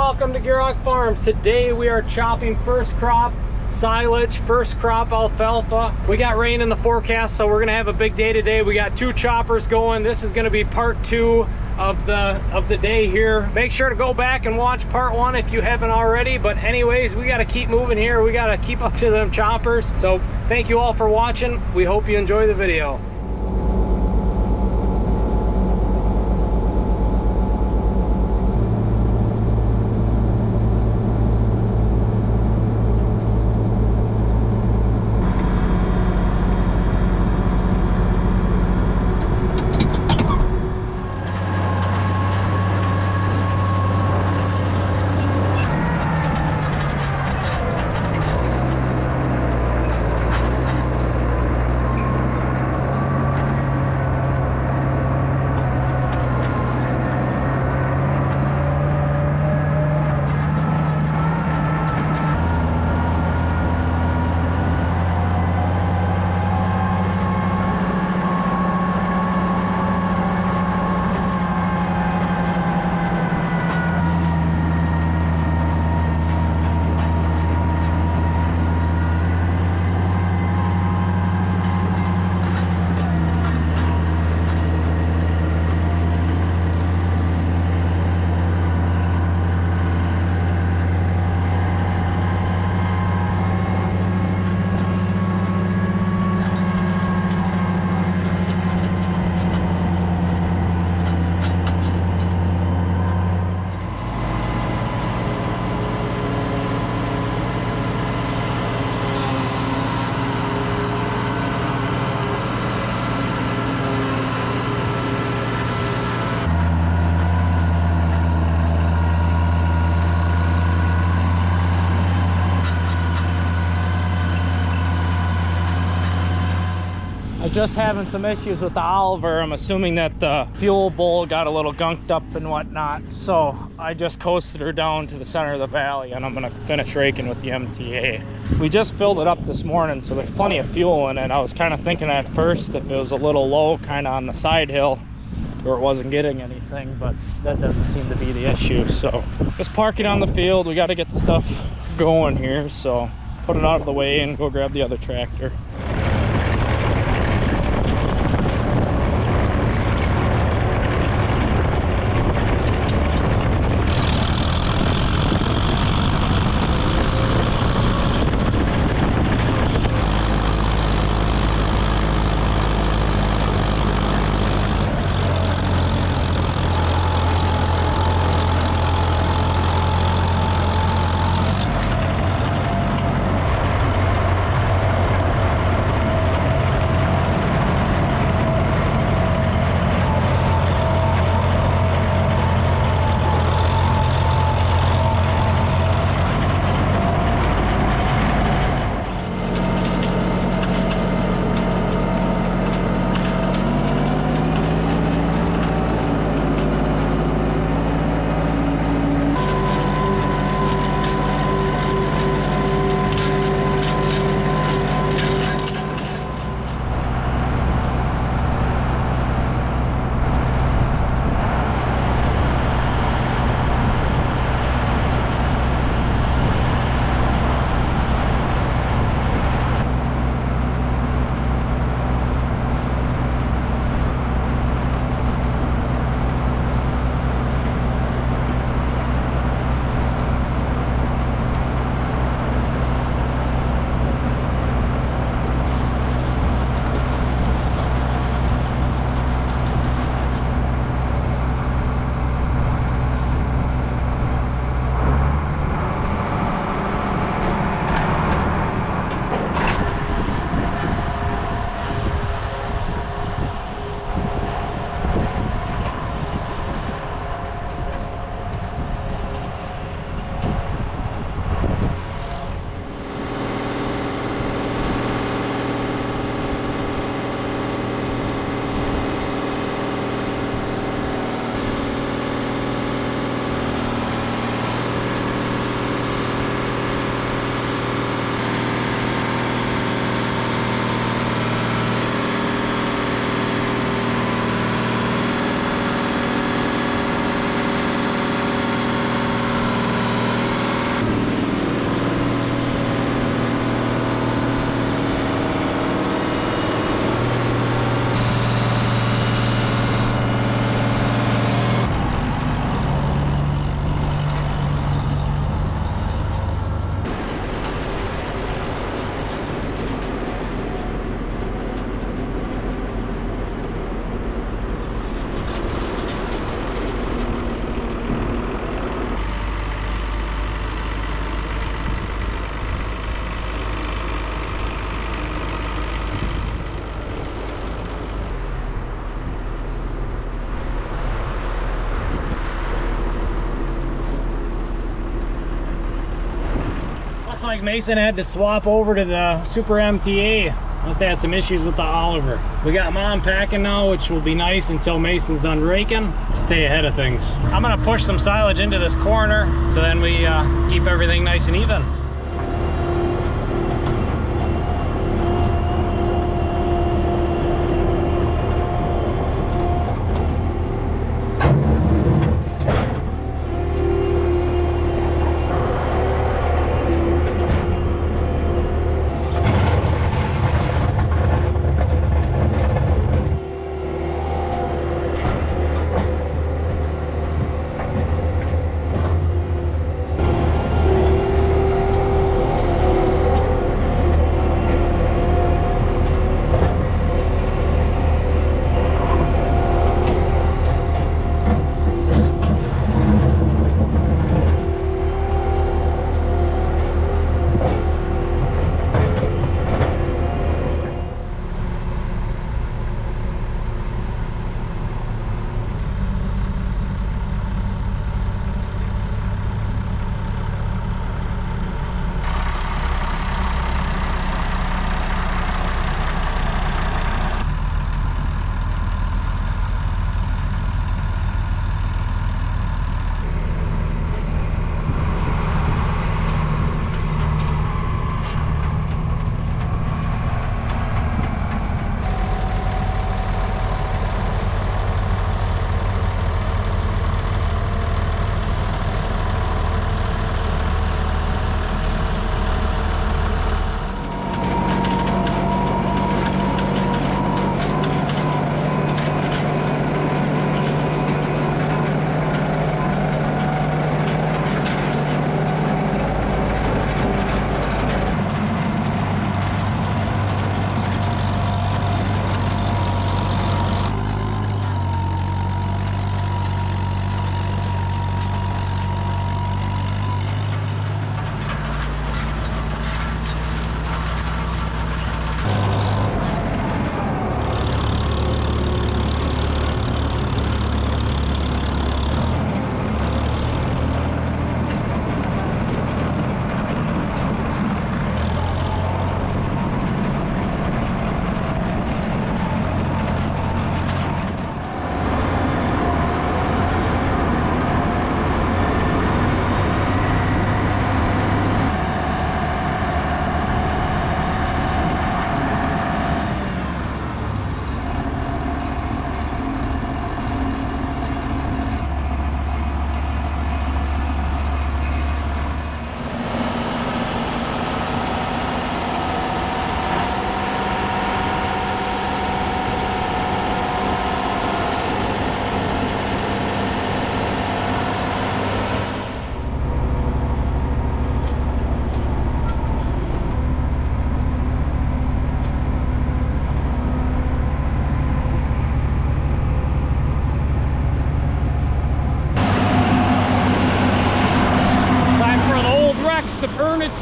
welcome to Gierok Farms. Today we are chopping first crop silage, first crop alfalfa. We got rain in the forecast, so we're gonna have a big day today. We got 2 choppers going. This is gonna be part 2 of the day here. Make sure to go back and watch part 1 if you haven't already. But anyways, we gotta keep moving here. We gotta keep up to them choppers. So thank you all for watching. We hope you enjoy the video. Just having some issues with the Oliver. I'm assuming that the fuel bowl got a little gunked up and whatnot, so I just coasted her down to the center of the valley and I'm gonna finish raking with the MTA. We just filled it up this morning, so there's plenty of fuel in it. I was kind of thinking at first if it was a little low kind of on the side hill where it wasn't getting anything, but that doesn't seem to be the issue. So just parking on the field. We got to get the stuff going here, so put it out of the way and go grab the other tractor. Looks like Mason had to swap over to the Super MTA. Must have had some issues with the Oliver. We got Mom packing now, which will be nice until Mason's done raking. Stay ahead of things. I'm gonna push some silage into this corner so then we keep everything nice and even.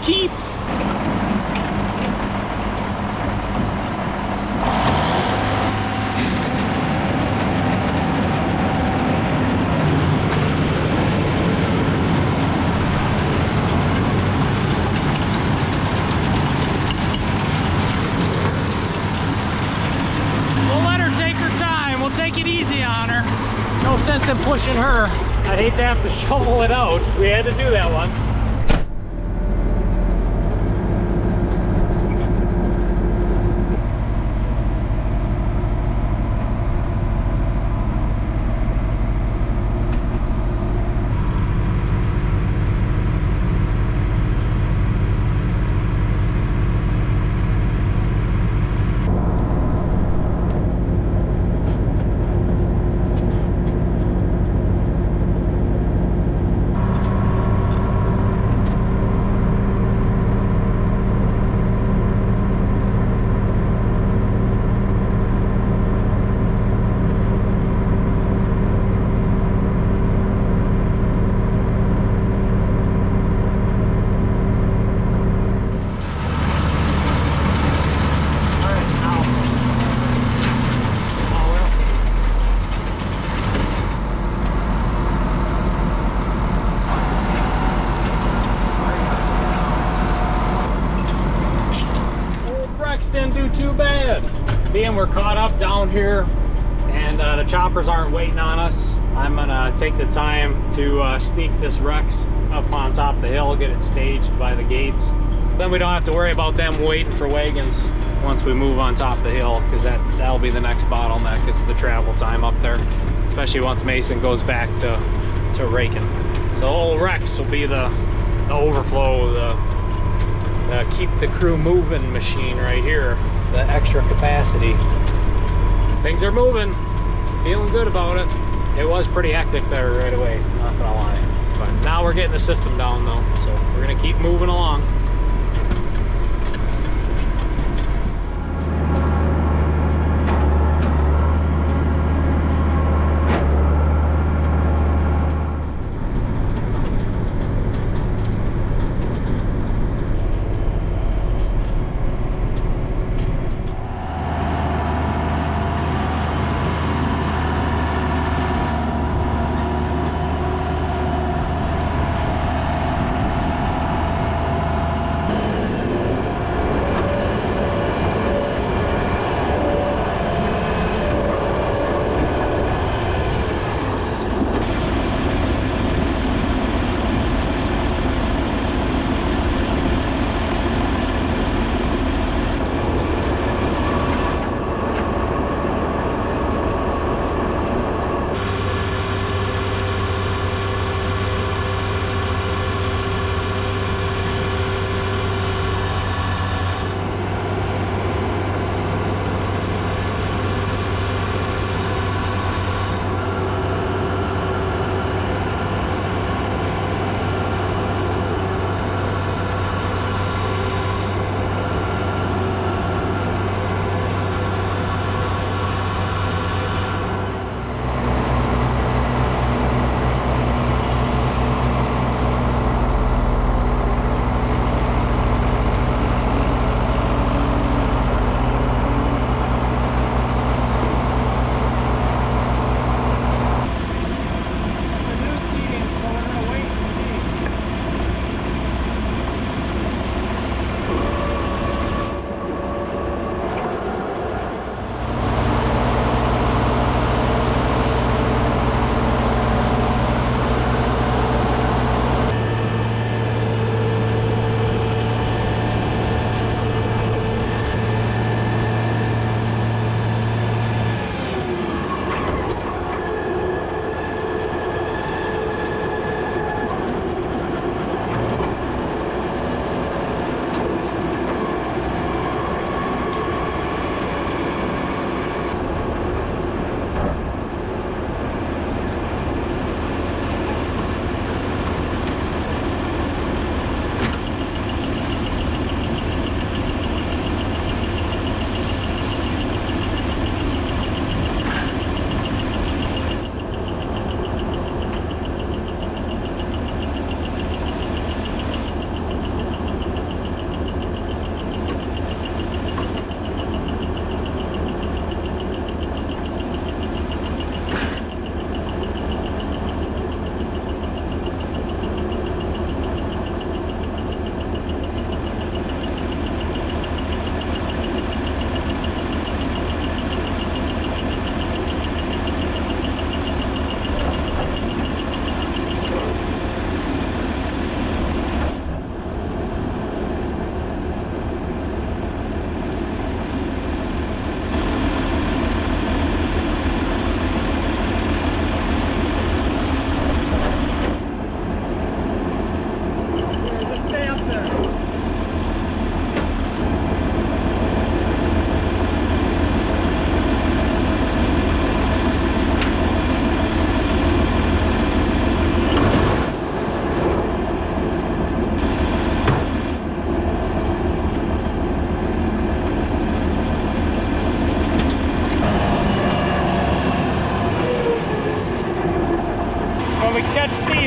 Keep. We'll let her take her time. We'll take it easy on her. No sense in pushing her. I'd hate to have to shovel it out. We had to do that once. we're caught up down here and the choppers aren't waiting on us, I'm gonna take the time to sneak this Rex up on top of the hill, get it staged by the gates. Then we don't have to worry about them waiting for wagons once we move on top of the hill, because that'll be the next bottleneck, is the travel time up there, especially once Mason goes back to Raking. So old Rex will be the overflow, the keep the crew moving machine right here, the extra capacity. Things are moving, feeling good about it. It was pretty hectic there right away, not gonna lie. But now we're getting the system down though, so we're gonna keep moving along.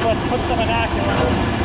let's put some inoculants.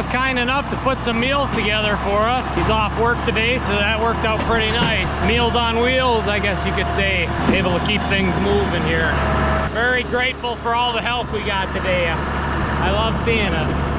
was kind enough to put some meals together for us. He's off work today, so that worked out pretty nice. Meals on wheels, I guess you could say. Able to keep things moving here. Very grateful for all the help we got today. I love seeing it.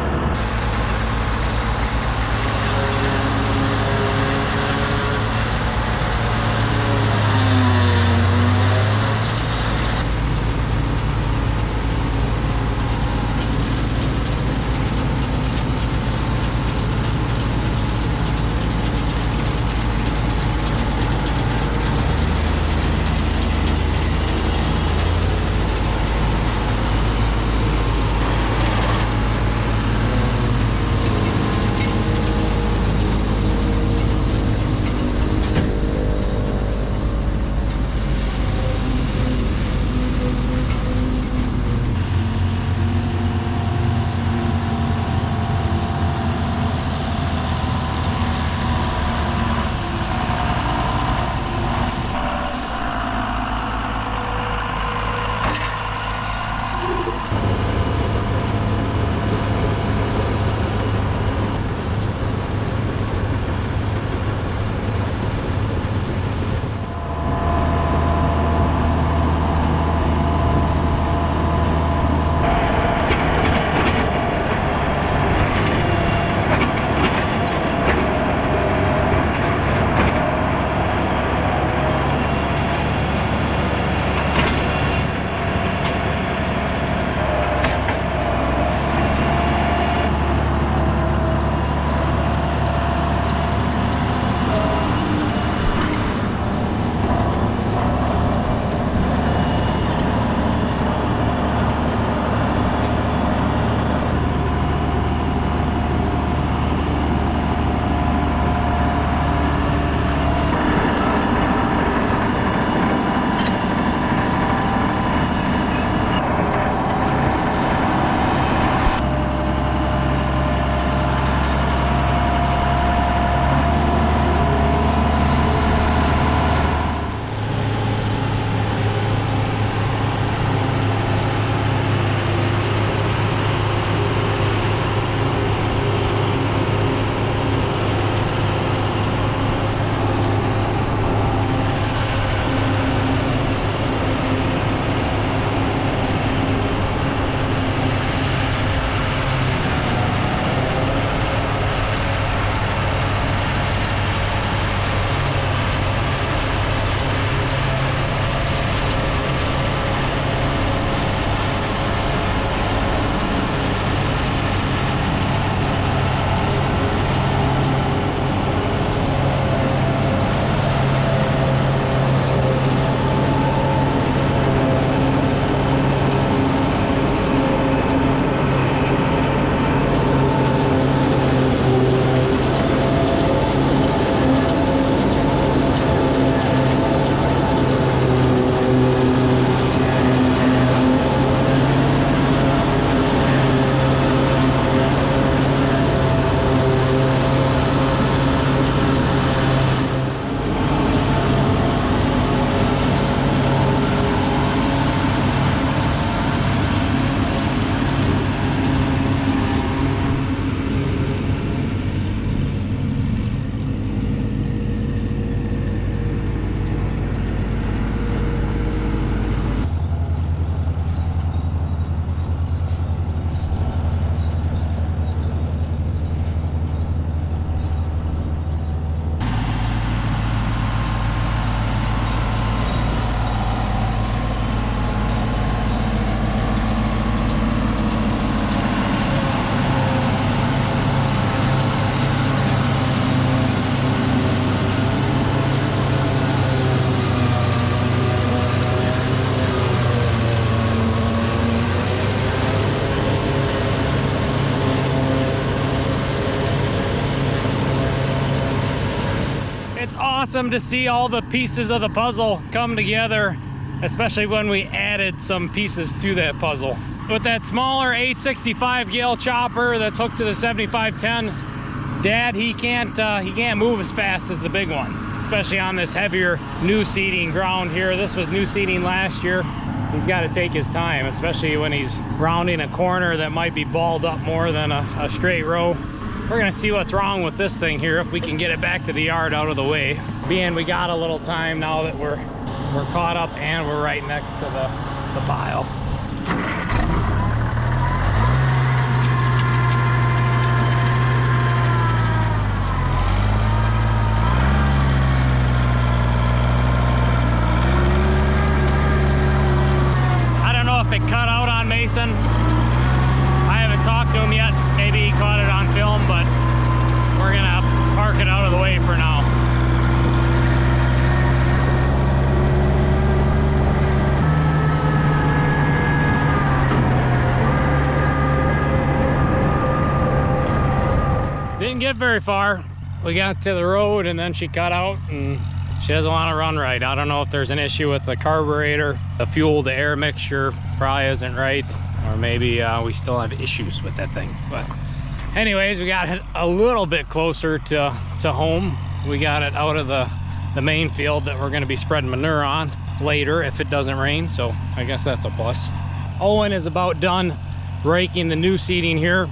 awesome to see all the pieces of the puzzle come together, especially when we added some pieces to that puzzle. With that smaller 865 Gale chopper that's hooked to the 7510, Dad, he can't move as fast as the big one, especially on this heavier new seating ground here. This was new seating last year. He's got to take his time, especially when he's rounding a corner that might be balled up more than a straight row. We're gonna see what's wrong with this thing here, if we can get it back to the yard out of the way. Being we got a little time now that we're caught up and we're right next to the pile. It cut out on Mason. I haven't talked to him yet. Maybe he caught it on film, but we're gonna park it out of the way for now. Didn't get very far. We got to the road and then she cut out and she doesn't want to run right. I don't know if there's an issue with the carburetor, the fuel to air mixture probably isn't right, or maybe we still have issues with that thing. But anyways, we got it a little bit closer to home. We got it out of the main field that we're going to be spreading manure on later if it doesn't rain, so I guess that's a plus. Owen is about done raking the new seeding here,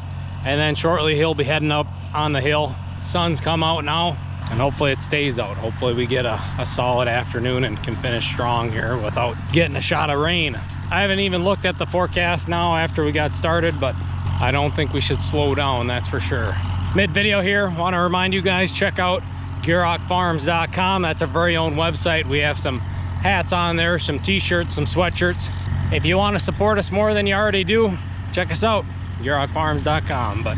and then shortly he'll be heading up on the hill. Sun's come out now, and hopefully it stays out. Hopefully we get a solid afternoon and can finish strong here without getting a shot of rain. I haven't even looked at the forecast now after we got started, but I don't think we should slow down, that's for sure. Mid-video here, want to remind you guys, check out GierokFarms.com. That's our very own website. We have some hats on there, some t-shirts, some sweatshirts. If you want to support us more than you already do, check us out, GierokFarms.com. But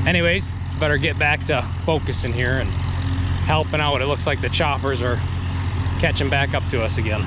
anyways, better get back to focusing here and helping out. It looks like the choppers are catching back up to us again.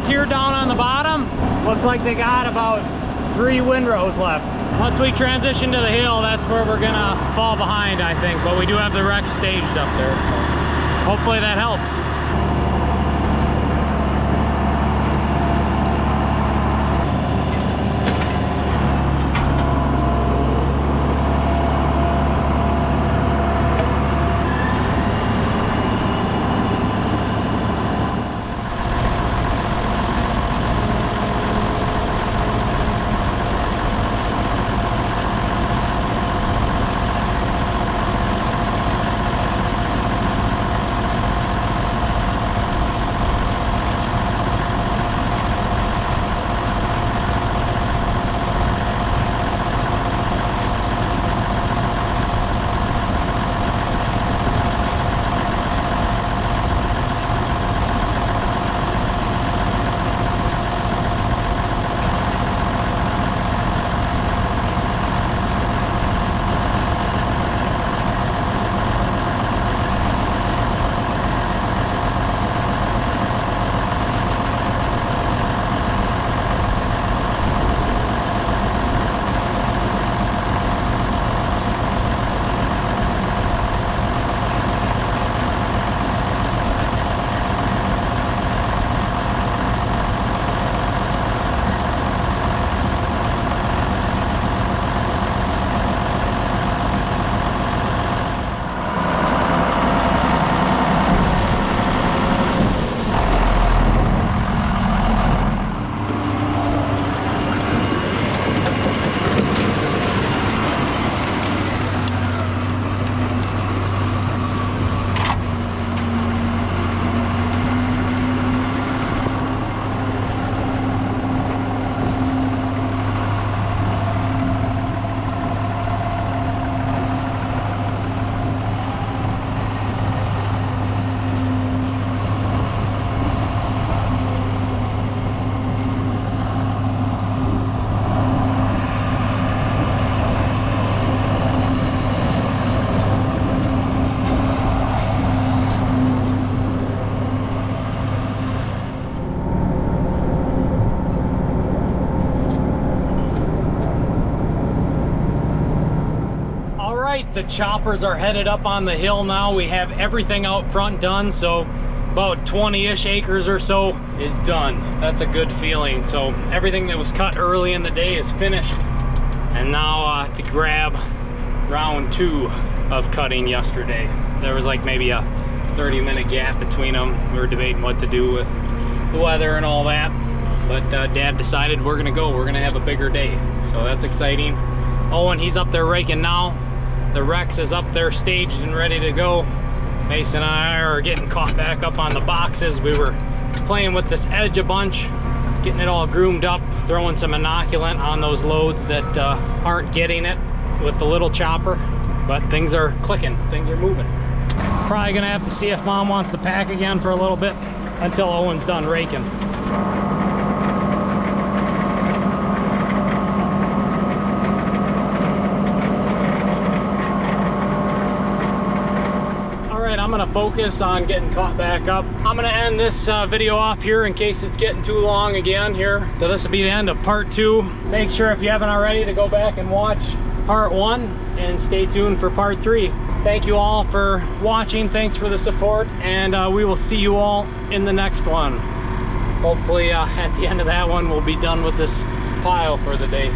Here down on the bottom, looks like they got about 3 windrows left. Once we transition to the hill, that's where we're gonna fall behind, I think, but we do have the wreck staged up there, so hopefully that helps. the choppers are headed up on the hill now. We have everything out front done, so about 20-ish acres or so is done. That's a good feeling. So everything that was cut early in the day is finished. And now to grab round 2 of cutting yesterday. There was like maybe a 30-minute gap between them. We were debating what to do with the weather and all that. But Dad decided we're gonna go. We're gonna have a bigger day. So that's exciting. Owen, he's up there raking now. The Rex is up there staged and ready to go. Mason and I are getting caught back up on the boxes. We were playing with this edge a bunch, getting it all groomed up, throwing some inoculant on those loads that aren't getting it with the little chopper. But things are clicking, things are moving. Probably gonna have to see if Mom wants to pack again for a little bit until Owen's done raking. I'm gonna focus on getting caught back up. I'm gonna end this video off here in case it's getting too long again here. So this will be the end of part 2. Make sure if you haven't already to go back and watch part 1 and stay tuned for part 3. Thank you all for watching. Thanks for the support, and we will see you all in the next one. Hopefully at the end of that one we'll be done with this pile for the day.